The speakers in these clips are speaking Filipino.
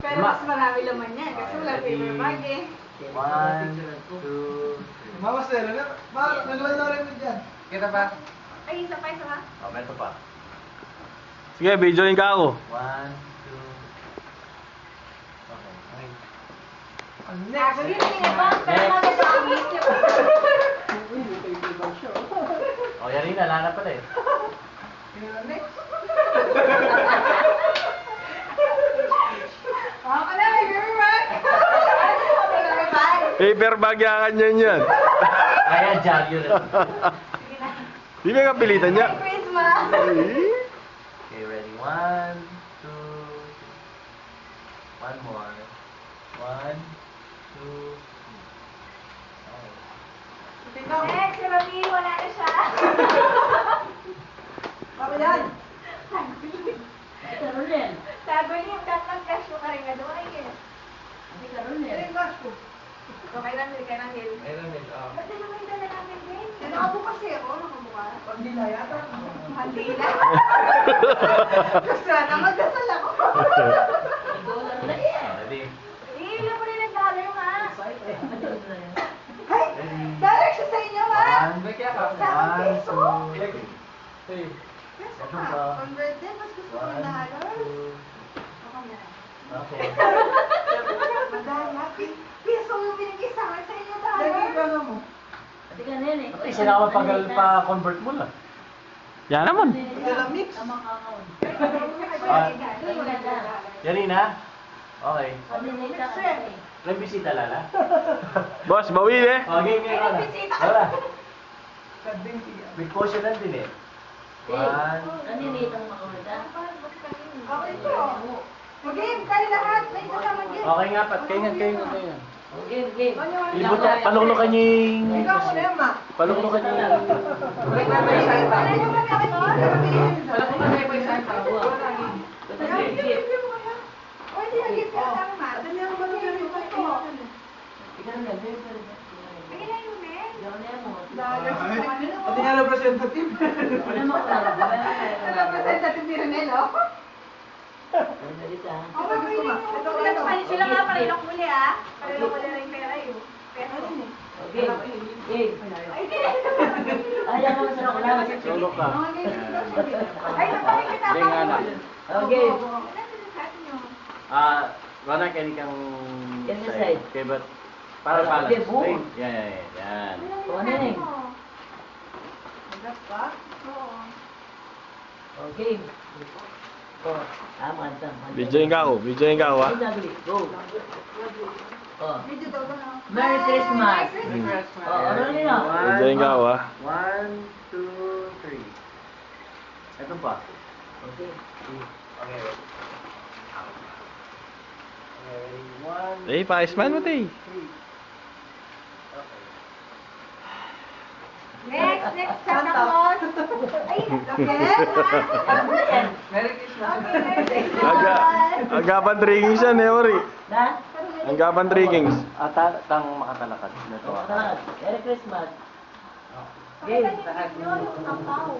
Pero mas marami laman yan kasi wala paper bag eh. 1, 2, 3. Mama, sir, naglaman na rin mo dyan. Kita ba? Ay, isa pa, isa pa. Oh, meron pa. Sige, videoin ka ako. 1, 2. Okay. Sabi rin niya ba? Pero magagamit niya pa. Oh, yan rin, wala na pala eh. Ako na, may paper bag. Paper bag. Paper bag yakan yan. Kaya jog yun. Sige na. Di ba yung kapilitan niya? Merry Christmas. Okay, ready? 1, 2, 3. One more. 1, 2, 3. Next, si Mami, wala na siya. Mama yan. Sabi niya, dapat kasyo ka rin nga doon. Ay, yes. Okay lang, hindi ka nang hill. Meron din. Ba't na naman yung dala namin din? Nakabuka kasi ako, nakabuka. Pagdila yata. Handila. Gusto na, magdasal ako. Ready? Ilan po rin nag-dollar, ma. Ay, dollar siya sa inyo, ma. May kaya ka? Sa akin, peso. 1, 2, 3. Peso ka. Convert din, mas gusto ko ng dollar. Ako na. Okay. Madala. Peso yung binigay sa akin sa inyo, dollar. Lagi ka na mo. Ay, sinama pa-convert mo lang. Yan naman. Pagdala mix. Yarina? Okay. May bisita, Lala? Boss, bawi eh. Okay, okay, Lala. Bisita ka. Lala. Kading tiya. Big portion lang din eh. 1, Okay po. Mag-game kayo lahat. May kasama game. Okay nga, Pat. Kayo nga. Game. Ibot na, paluklukan niyo yung... Ikaw ko na yan, ma. Paluklukan niyo yung... Balik na may isa ito. Ano yung kami ako? Wala ko na may isa ito. O, hindi nag-give ka lang, ma. Dali ako mag-give ko. Ayun na yun, eh. Dollar sa kanila. Pati nga representative. Representative ni Ronelo. Oh, mabili mo. Nagpalit sila nga, parilok muli ah. Parilok muli rin pera yun. Pero rin eh. Ay, hindi. Solo ka. Ay, napalit kita pa. Hindi nga na. Okay. Ano sa inyo? Rona, kaya kang... Can you say? Okay, but... Para palas. Okay, boom. Yan. Ano na eh. Magap pa? Oo. Okay. Oh, tama. Videoin ka ako. Ha? Go. Oh. Video daw ba na? Merry Christmas. Merry Christmas. Oh, ano rin ah? Videoin ka ako, ha? 1, 2, 3. Ito pa. Okay. Okay, ready? Okay, ready? 1, Eh, pa-smile mo, Tay. 3. Next, Santa Claus. Ay, again? Merry Christmas. Okay, Merry Christmas. Agapan 3 kings yan, eh, Ori. Na? Agapan 3 kings. Tang makatalakad. Ito. Merry Christmas. Okay, ganyan yun, yung kapaw.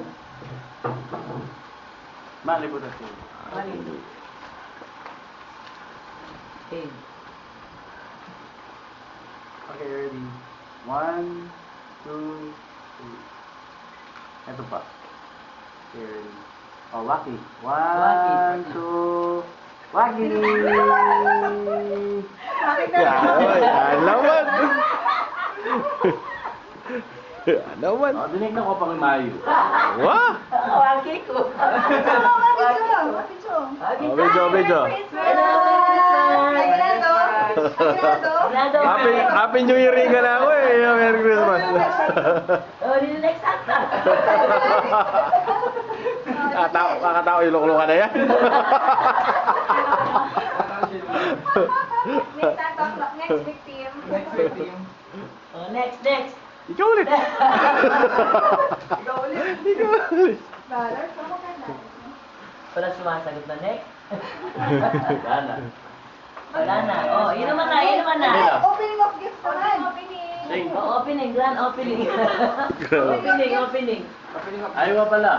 Malibot na siya. Okay. Okay, ready? 1, 2, 3. Ito pa. Okay, ready? Oh, Waki. 1, 2, Waki! Yan naman. Yan naman. Oh, dinignan ko pang mayo. Wah! Waki ko. Video. Happy New Year ka na ako eh. Merry Christmas. Oh, next ata. Kakatawa yung lukulukan na yan. Next victim. Next victim. Oh, next. Ikaw ulit. Dollar, sama ka na. Wala sumasagot na next. Wala na. Wala na. Oh, yun naman na. Opening of gifts naman. Opening. Oh, opening, grand opening. Opening. Ayaw pa pala.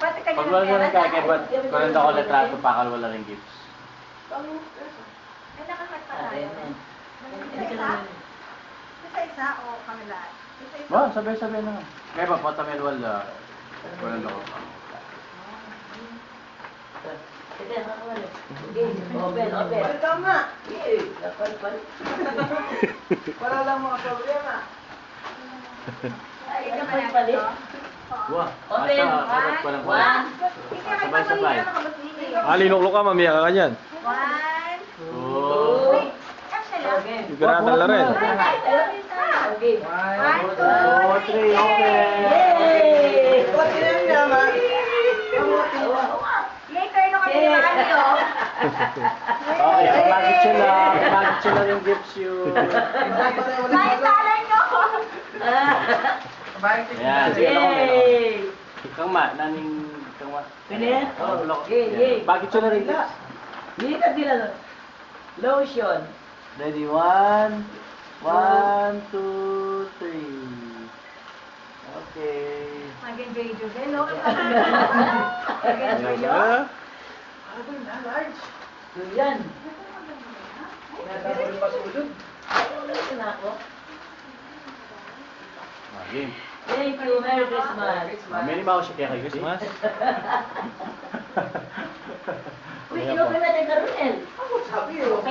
Pati kanya Pag wala na nagkakay, ba't kung ako litrato pa, wala rin gifts. Ay, nakakat pa tayo. Ayan. Isa-isa o kami lahat? Isa-isa. Wah, sabay-sabay na. Kaya pa, patamil wala. Wala na ako. Sige, nakawala. Open, open. Tama. Pal. Wala lang mga problema. Ay, kapal palit. Wah, Open. harap pa lang pala. One. Sabay-sabay. Sabay-sabay. Linuklok ka, mamiya ka kanyan. One. Oh. Wait, kasya lang. Okay. Sigurado na rin. Okay. One, two, Oh, three, okay. Yay! Ba't yan naman? Later no kami ni Mami, oh. Okay, bakit sila? Bakit sila yung gifts you? Dahil talan nyo. Bakit? Ayan, sige lang kami. Yay! Kang ma, naning kang ma. Pwede? Oh, loko. Yay, yay. Bakit sila rin gifts? Hindi ka sila. Lotion. Ready, 1, 2, 3. Okay. Mag-enjoy din, no? Ayan ba? Ano na, large? Yan. Nagkakaroon pa sulod. Ito na ako. Game. Thank you. Merry Christmas. Merry ba ako siya kaya Christmas? Uy, inopen natin ka, Ronel. Ako sabi, oh.